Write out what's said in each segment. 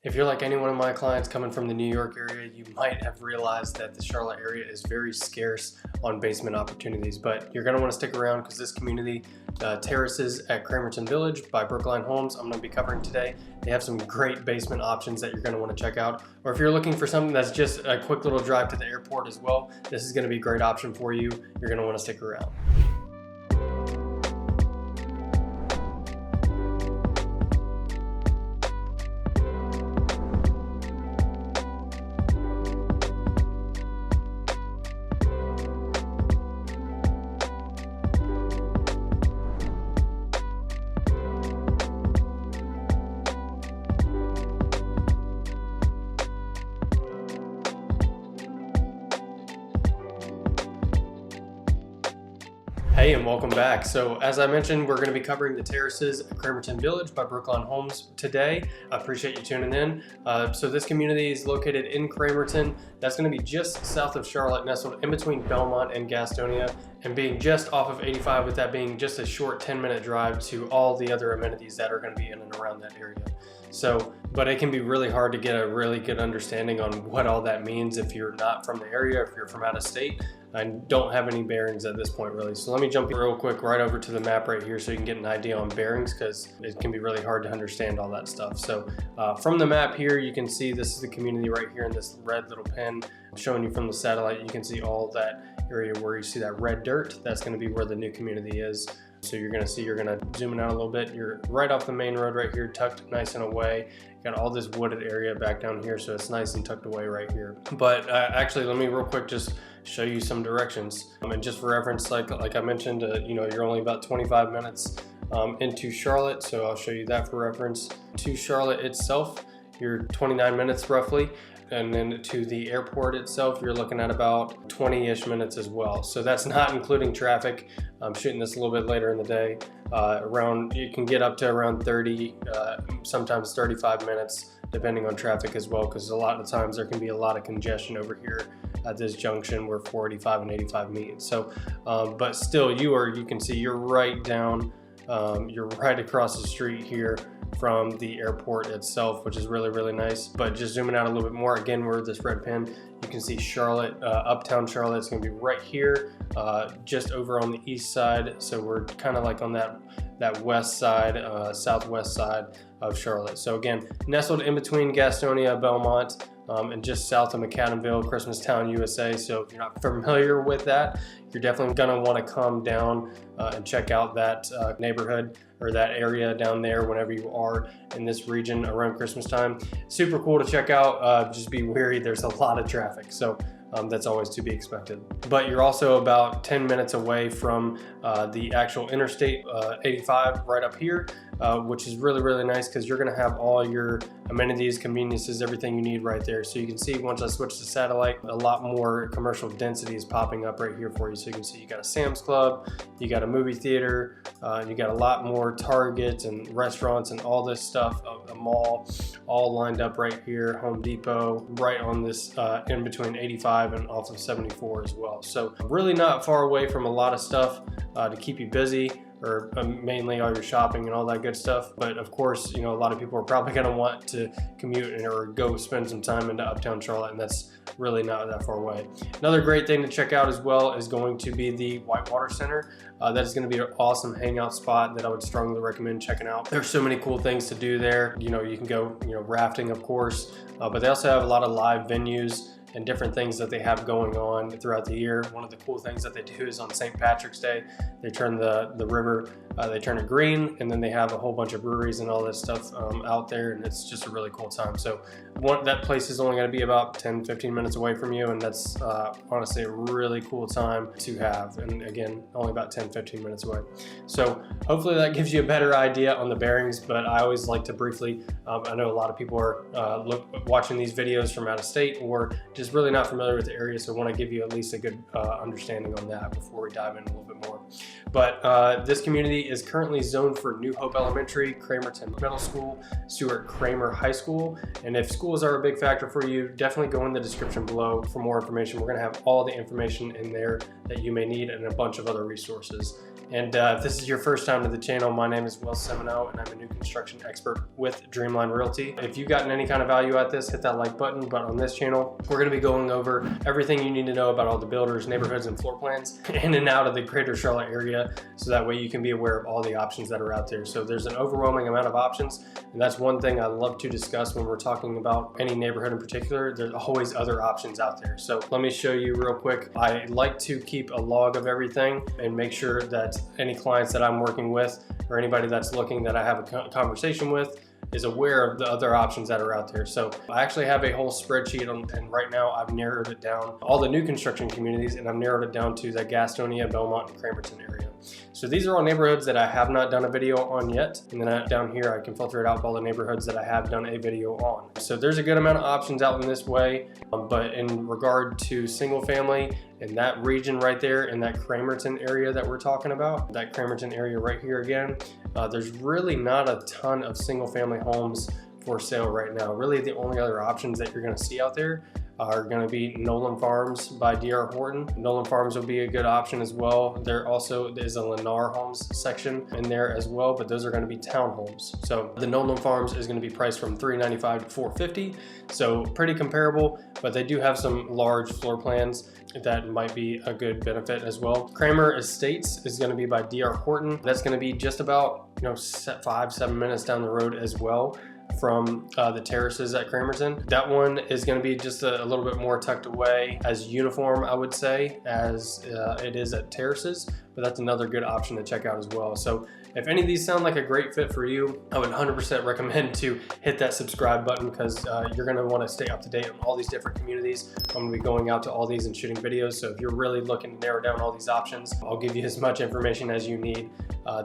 If you're like any one of my clients coming from the New York area, you might have realized that the Charlotte area is very scarce on basement opportunities, but you're gonna wanna stick around because this community, Terraces at Cramerton Village by Brookline Homes, I'm gonna be covering today. They have some great basement options that you're gonna wanna check out. Or if you're looking for something that's just a quick little drive to the airport as well, this is gonna be a great option for you. You're gonna wanna stick around. Hey, and welcome back. So as I mentioned, we're going to be covering the Terraces at Cramerton Village by Brookline Homes today. I appreciate you tuning in. So this community is located in Cramerton. That's going to be just south of Charlotte, nestled in between Belmont and Gastonia, and being just off of 85, with that being just a short 10-minute drive to all the other amenities that are going to be in and around that area. So, but it can be really hard to get a really good understanding on what all that means if you're not from the area, if you're from out of state, and don't have any bearings at this point really. So let me jump real quick right over to the map right here so you can get an idea on bearings, because it can be really hard to understand all that stuff. So from the map here, you can see this is the community right here in this red little pin showing you from the satellite. You can see all that area where you see that red dirt. That's going to be where the new community is. So you're going to zoom in out a little bit. You're right off the main road right here, tucked nice and away. Got all this wooded area back down here, so it's nice and tucked away right here. But actually, let me real quick just show you some directions. And just for reference, like I mentioned, you're only about 25 minutes into Charlotte, so I'll show you that for reference. To Charlotte itself, you're 29 minutes roughly. And then to the airport itself, you're looking at about 20-ish minutes as well. So that's not including traffic. I'm shooting this a little bit later in the day. You can get up to around 30, sometimes 35 minutes, depending on traffic as well, because a lot of times there can be a lot of congestion over here at this junction where 485 and 85 meet. So, but still, you can see you're right down, you're right across the street here from the airport itself, which is really, really nice. But just zooming out a little bit more, again, we're this red pin, you can see Charlotte, uptown Charlotte is going to be right here, just over on the east side. So we're kind of like on that west side, southwest side of Charlotte. So again, nestled in between Gastonia, Belmont, and just south of McAdamville, Christmastown, USA. So if you're not familiar with that, you're definitely gonna want to come down and check out that neighborhood or that area down there whenever you are in this region around Christmas time. Super cool to check out. Just be wary, there's a lot of traffic. So that's always to be expected. But you're also about 10 minutes away from the actual Interstate 85 right up here, which is really, really nice because you're gonna have all your amenities, conveniences, everything you need right there. So you can see once I switch to satellite, a lot more commercial density is popping up right here for you. So you can see you got a Sam's Club, you got a movie theater, you got a lot more Targets and restaurants and all this stuff, a mall, all lined up right here, Home Depot, right on this in between 85 and off of 74 as well. So really not far away from a lot of stuff to keep you busy, or mainly all your shopping and all that good stuff. But of course, a lot of people are probably gonna want to commute or go spend some time into uptown Charlotte, and that's really not that far away. Another great thing to check out as well is going to be the Whitewater Center. That is gonna be an awesome hangout spot that I would strongly recommend checking out. There's so many cool things to do there. You can go, rafting, of course, but they also have a lot of live venues and different things that they have going on throughout the year. One of the cool things that they do is on St. Patrick's Day, they turn the river, they turn it green, and then they have a whole bunch of breweries and all this stuff out there, and it's just a really cool time. So that place is only going to be about 10-15 minutes away from you, and that's honestly a really cool time to have. And again, only about 10-15 minutes away. So hopefully that gives you a better idea on the bearings, but I always like to briefly, I know a lot of people are watching these videos from out of state or just really not familiar with the area, so I want to give you at least a good understanding on that before we dive in a little bit more. But this community is currently zoned for New Hope Elementary, Cramerton Middle School, Stuart Cramer High School, and if schools are a big factor for you, definitely go in the description below for more information. We're going to have all the information in there that you may need and a bunch of other resources. And if this is your first time to the channel, my name is Will Simoneaux, and I'm a new construction expert with Dreamline Realty. If you've gotten any kind of value at this, hit that like button. But on this channel, we're going to be going over everything you need to know about all the builders, neighborhoods, and floor plans in and out of the greater Charlotte area, so that way you can be aware of all the options that are out there. So there's an overwhelming amount of options, and that's one thing I love to discuss when we're talking about any neighborhood in particular. There's always other options out there. So let me show you real quick. I like to keep a log of everything and make sure that any clients that I'm working with or anybody that's looking that I have a conversation with is aware of the other options that are out there. So I actually have a whole spreadsheet and right now I've narrowed it down, all the new construction communities, and I've narrowed it down to the Gastonia, Belmont, and Cramerton area. So these are all neighborhoods that I have not done a video on yet. And then down here, I can filter it out by all the neighborhoods that I have done a video on. So there's a good amount of options out in this way. But in regard to single family, in that region right there, in that Cramerton area that we're talking about, that Cramerton area right here again, there's really not a ton of single family homes for sale right now. Really the only other options that you're gonna see out there are going to be Nolan Farms by D.R. Horton. Nolan Farms will be a good option as well. There also is a Lennar Homes section in there as well, but those are going to be townhomes. So the Nolan Farms is going to be priced from $395 to $450, so pretty comparable, but they do have some large floor plans that might be a good benefit as well. Cramer Estates is going to be by D.R. Horton. That's going to be just about 5-7 minutes down the road as well from the Terraces at Cramerton. That one is going to be just a little bit more tucked away, as uniform I would say as it is at Terraces, but that's another good option to check out as well. So if any of these sound like a great fit for you, I would 100% recommend to hit that subscribe button, because you're going to want to stay up to date on all these different communities. I'm going to be going out to all these and shooting videos, so if you're really looking to narrow down all these options, I'll give you as much information as you need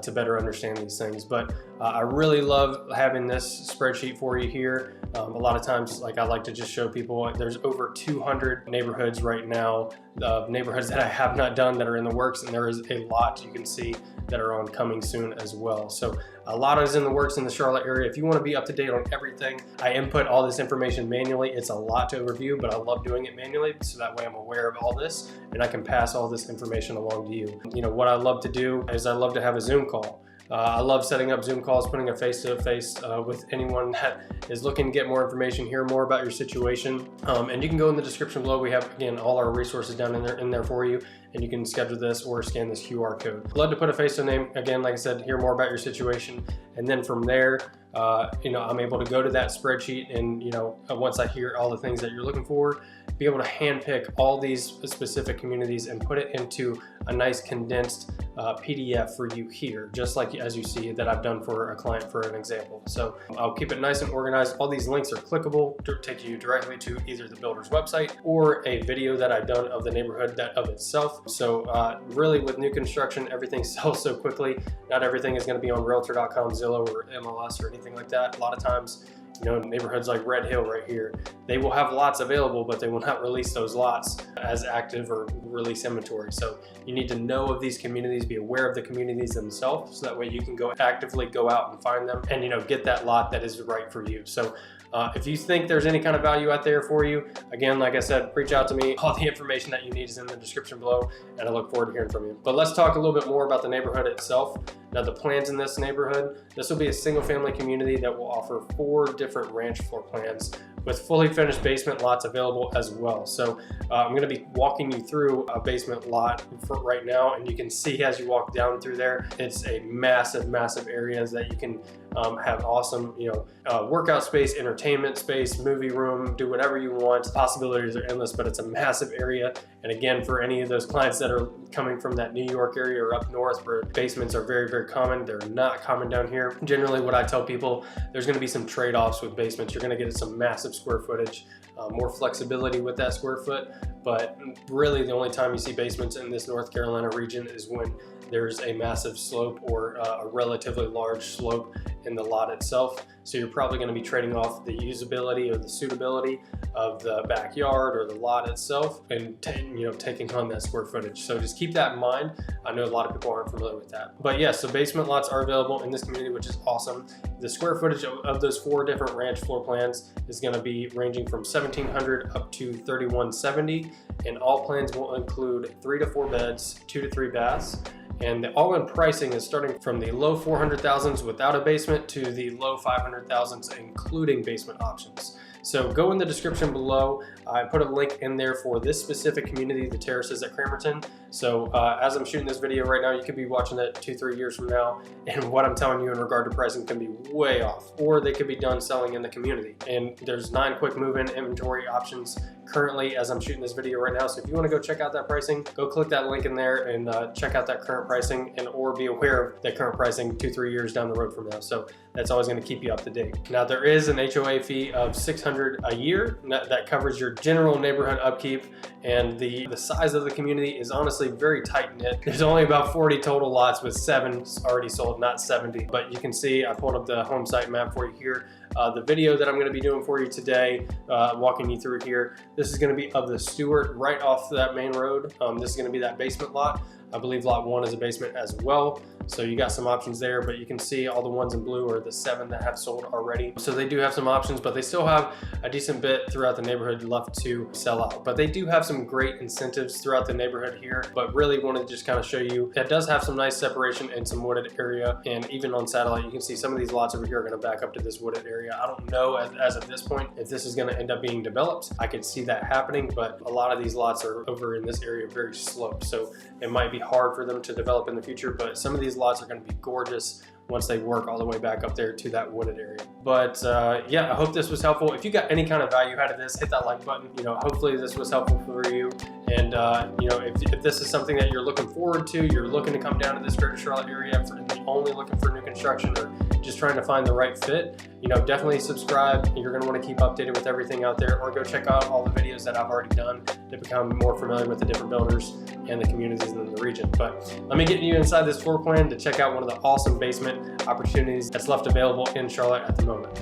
to better understand these things. But I really love having this spreadsheet for you here. A lot of times, like, I like to just show people there's over 200 neighborhoods right now, neighborhoods that I have not done that are in the works, and there is a lot you can see that are on coming soon as well. So a lot is in the works in the Charlotte area. If you want to be up to date on everything, I input all this information manually. It's a lot to overview, but I love doing it manually, so that way I'm aware of all this and I can pass all this information along to you. What I love to do is I love to have a Zoom call. I love setting up Zoom calls, putting a face-to-face with anyone that is looking to get more information, hear more about your situation. And you can go in the description below. We have, again, all our resources down in there for you, and you can schedule this or scan this QR code. I'd love to put a face to a name. Again, like I said, hear more about your situation. And then from there, I'm able to go to that spreadsheet and, once I hear all the things that you're looking for, be able to handpick all these specific communities and put it into a nice condensed PDF for you here, just like as you see that I've done for a client for an example. So I'll keep it nice and organized. All these links are clickable to take you directly to either the builder's website or a video that I've done of the neighborhood of itself. So really, with new construction, everything sells so quickly. Not everything is going to be on Realtor.com, Zillow, or MLS or anything like that. A lot of times, neighborhoods like Red Hill right here, they will have lots available, but they will not release those lots as active or release inventory. So you need to know of these communities, be aware of the communities themselves, so that way you can actively go out and find them and get that lot that is right for you. So if you think there's any kind of value out there for you, again, like I said, reach out to me. All the information that you need is in the description below, and I look forward to hearing from you. But let's talk a little bit more about the neighborhood itself. Now, the plans in this neighborhood, this will be a single family community that will offer 4 different ranch floor plans with fully finished basement lots available as well. So I'm going to be walking you through a basement lot for right now, and you can see as you walk down through there, it's a massive areas that you can have awesome, workout space, entertainment space, movie room, do whatever you want. Possibilities are endless, but it's a massive area. And again, for any of those clients that are coming from that New York area or up north where basements are very common, they're not common down here. Generally, what I tell people, there's going to be some trade-offs with basements. You're going to get some massive square footage, more flexibility with that square foot, but really the only time you see basements in this North Carolina region is when there's a massive slope or a relatively large slope, in the lot itself. So you're probably going to be trading off the usability or the suitability of the backyard or the lot itself and taking on that square footage. So just keep that in mind. I know a lot of people aren't familiar with that. But yeah, so basement lots are available in this community, which is awesome. The square footage of those 4 different ranch floor plans is going to be ranging from 1,700 up to 3,170, and all plans will include 3 to 4 beds, 2 to 3 baths. And the all-in pricing is starting from the low 400,000s without a basement to the low 500,000s including basement options. So go in the description below. I put a link in there for this specific community, the Terraces at Cramerton. So as I'm shooting this video right now, you could be watching that 2-3 years from now, and what I'm telling you in regard to pricing can be way off, or they could be done selling in the community. And there's 9 quick move-in inventory options currently as I'm shooting this video right now. So if you want to go check out that pricing, go click that link in there and check out that current pricing, and or be aware of that current pricing 2-3 years down the road from now. So that's always going to keep you up to date. Now there is an HOA fee of $600 a year that covers your general neighborhood upkeep, and the size of the community is honestly very tight knit. There's only about 40 total lots with 7 already sold, not 70. But you can see I pulled up the home site map for you here. The video that I'm going to be doing for you today, walking you through here, this is going to be of the Stewart right off that main road. This is going to be that basement lot. I believe lot 1 is a basement as well. So you got some options there, but you can see all the ones in blue are the 7 that have sold already. So they do have some options, but they still have a decent bit throughout the neighborhood left to sell out. But they do have some great incentives throughout the neighborhood here, but really wanted to just kind of show you that does have some nice separation and some wooded area. And even on satellite, you can see some of these lots over here are going to back up to this wooded area. I don't know as of this point if this is going to end up being developed. I could see that happening, but a lot of these lots are over in this area very sloped. So it might be hard for them to develop in the future, but some of these lots are going to be gorgeous once they work all the way back up there to that wooded area. But yeah, I hope this was helpful. If you got any kind of value out of this, hit that like button. Hopefully this was helpful for you. And if this is something that you're looking forward to, you're looking to come down to this greater Charlotte area and only looking for new construction or just trying to find the right fit, definitely subscribe. You're going to want to keep updated with everything out there, or go check out all the videos that I've already done to become more familiar with the different builders and the communities in the region. But let me get you inside this floor plan to check out one of the awesome basement opportunities that's left available in Charlotte at the moment.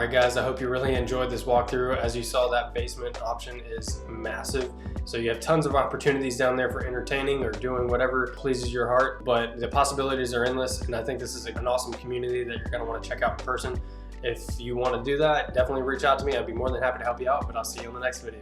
right, guys, I hope you really enjoyed this walkthrough. As you saw, that basement option is massive. So you have tons of opportunities down there for entertaining or doing whatever pleases your heart, but the possibilities are endless, and I think this is an awesome community that you're gonna wanna check out in person. If you wanna do that, definitely reach out to me. I'd be more than happy to help you out, but I'll see you in the next video.